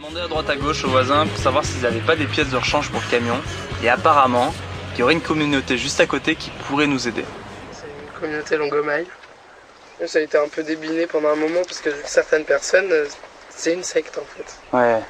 On a demandé à droite à gauche aux voisins pour savoir s'ils n'avaient pas des pièces de rechange pour le camion. Et apparemment, il y aurait une communauté juste à côté qui pourrait nous aider. C'est une communauté Longomaille. Ça a été un peu débiné pendant un moment parce que certaines personnes, c'est une secte en fait. Ouais.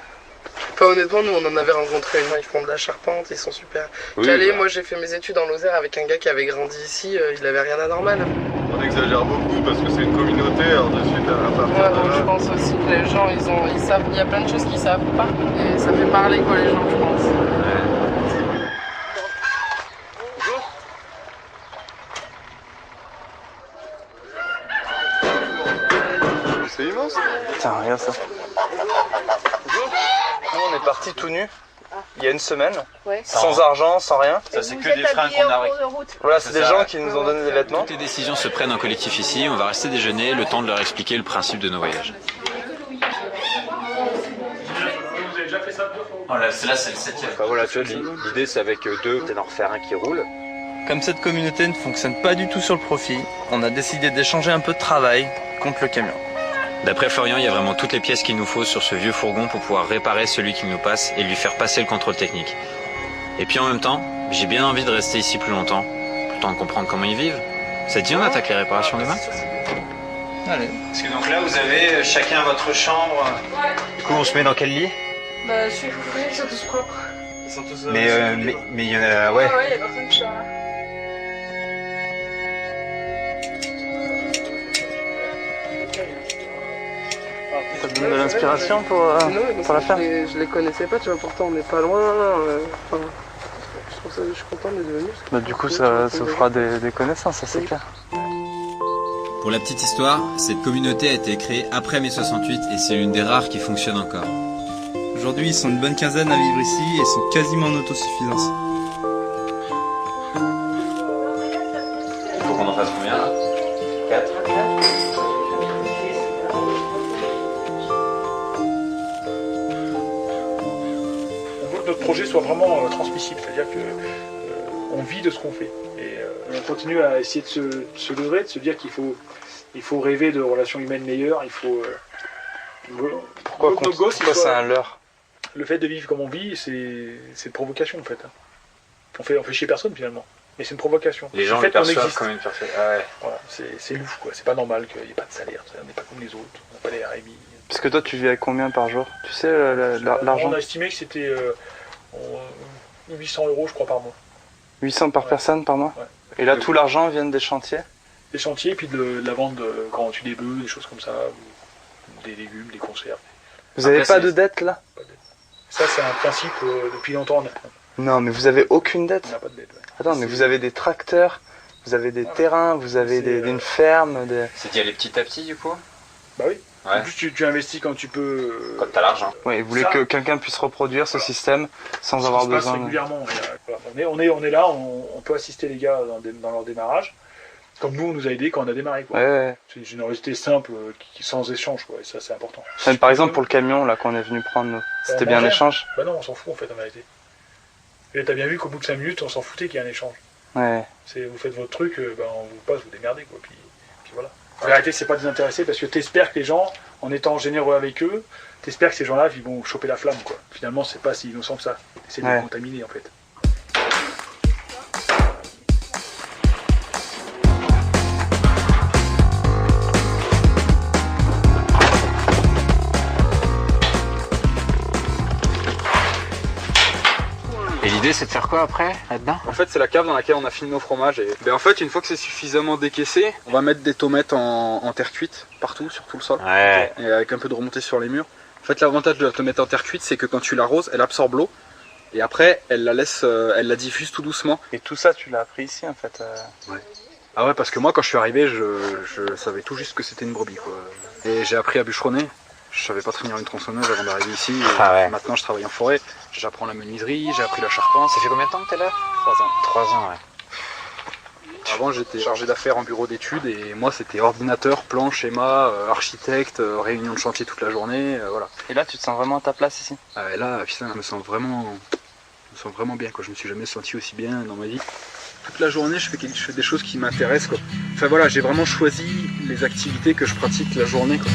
Pas honnêtement, nous on en avait rencontré une, ils font de la charpente, ils sont super calés. Moi j'ai fait mes études en Lozère avec un gars qui avait grandi ici, il avait rien d'anormal. On exagère beaucoup parce que c'est une communauté, alors de suite à partir Ouais, de donc là. je pense aussi que les gens ils savent, il y a plein de choses qu'ils savent pas et ça fait parler quoi les gens je pense. C'est immense. Putain, regarde ça. Nous on est partis tout nus il y a une semaine, sans argent, sans rien. Ça c'est que des fringues qu'on a récupérées. Voilà, c'est des gens qui nous ont donné des vêtements. Toutes les décisions se prennent en collectif ici, on va rester déjeuner, le temps de leur expliquer le principe de nos voyages. Voilà, c'est le 7e. Enfin, voilà, tu vois, l'idée c'est avec deux, d'en refaire un qui roule. Comme cette communauté ne fonctionne pas du tout sur le profit, on a décidé d'échanger un peu de travail contre le camion. D'après Florian, il y a vraiment toutes les pièces qu'il nous faut sur ce vieux fourgon pour pouvoir réparer celui qui nous passe et lui faire passer le contrôle technique. Et puis en même temps, j'ai bien envie de rester ici plus longtemps, le temps de comprendre comment ils vivent. Ça te dit, on attaque les réparations demain? Allez. Parce que donc là, vous avez chacun votre chambre. Du coup, on se met dans quel lit? Bah chez Foufou, ils sont tous propres. Ils sont tous Mais il y en a... Ouais. Ouais, il y a personne qui dort là. Ça te donne de l'inspiration pour la faire? Je les connaissais pas, tu vois, pourtant on n'est pas loin. Enfin, je suis content d'être venu. Bah, du coup, ça vous fera des connaissances, ça c'est clair. Pour la petite histoire, cette communauté a été créée après mai 68 et c'est l'une des rares qui fonctionne encore. Aujourd'hui, ils sont une bonne quinzaine à vivre ici et sont quasiment en autosuffisance. Il faut qu'on en fasse combien là? 4. On veut que notre projet soit vraiment transmissible, c'est-à-dire que on vit de ce qu'on fait. Et on continue à essayer de se leurrer, de se dire qu'il faut rêver de relations humaines meilleures, il faut... Pourquoi c'est un leurre? Le fait de vivre comme on vit, c'est une provocation en fait. On fait chier personne finalement, mais c'est une provocation. Les gens le perçoivent comme une personne. Ah ouais. Voilà, c'est louche quoi, c'est pas normal qu'il n'y ait pas de salaire, on n'est pas comme les autres, on n'a pas les RMI. Parce que toi, tu vis avec combien par jour? Tu sais l'argent? On a estimé que c'était 800 € je crois par mois. 800 par personne par mois? Ouais. Et là, tout l'argent vient des chantiers? Des chantiers, puis de la vente quand on tue des bœufs, des choses comme ça, ou des légumes, des conserves. Vous avez pas de dette là? Pas de dette. Ça c'est un principe depuis longtemps. Non, mais vous avez aucune dette? On n'a pas de dette. Ouais. Attends, mais vous avez des tracteurs, vous avez des terrains, vous avez une ferme. C'est d'y aller petit à petit du coup? Bah oui. Ouais. En plus tu investis quand tu peux. Quand t'as l'argent. Ouais, vous voulez que quelqu'un puisse reproduire ce système sans Ça avoir se passe besoin. régulièrement. On est là, on peut assister les gars dans leur démarrage. Comme nous, on nous a aidés quand on a démarré. Quoi. Ouais. C'est une générosité simple, sans échange, quoi. Et ça, c'est important. Même par exemple pour le camion là qu'on est venu prendre, nous. C'était bien un échange? Bah non, on s'en fout en fait en vérité. Et t'as bien vu qu'au bout de 5 minutes, on s'en foutait qu'il y ait un échange. Ouais. Vous faites votre truc, on vous passe, vous démerdez quoi. Puis voilà. En vérité, c'est pas désintéressé parce que t'espères que les gens, en étant généreux avec eux, t'espères que ces gens-là, ils vont choper la flamme quoi. Finalement, c'est pas si innocent que ça. C'est de les contaminer en fait. Et l'idée c'est de faire quoi après là-dedans? En fait, c'est la cave dans laquelle on a fini nos fromages. Et en fait, une fois que c'est suffisamment décaissé, on va mettre des tomates en terre cuite partout, sur tout le sol. Ouais. Et avec un peu de remontée sur les murs. En fait, l'avantage de la tomate en terre cuite, c'est que quand tu l'arroses, elle absorbe l'eau. Et après, elle la diffuse tout doucement. Et tout ça, tu l'as appris ici en fait? Ouais. Ah ouais, parce que moi, quand je suis arrivé, je savais tout juste que c'était une brebis, quoi. Et j'ai appris à bûcheronner. Je savais pas tenir une tronçonneuse avant d'arriver ici. Maintenant, je travaille en forêt. J'apprends la menuiserie, j'ai appris la charpente. Ça fait combien de temps que t'es là? 3 ans. 3 ans, ouais. Avant, j'étais chargé d'affaires en bureau d'études et moi, c'était ordinateur, plan, schéma, architecte, réunion de chantier toute la journée, voilà. Et là, tu te sens vraiment à ta place ici? Et là, putain, je me sens vraiment bien, quoi. Je me suis jamais senti aussi bien dans ma vie. Toute la journée, je fais des choses qui m'intéressent, quoi. Enfin voilà, j'ai vraiment choisi les activités que je pratique la journée, quoi.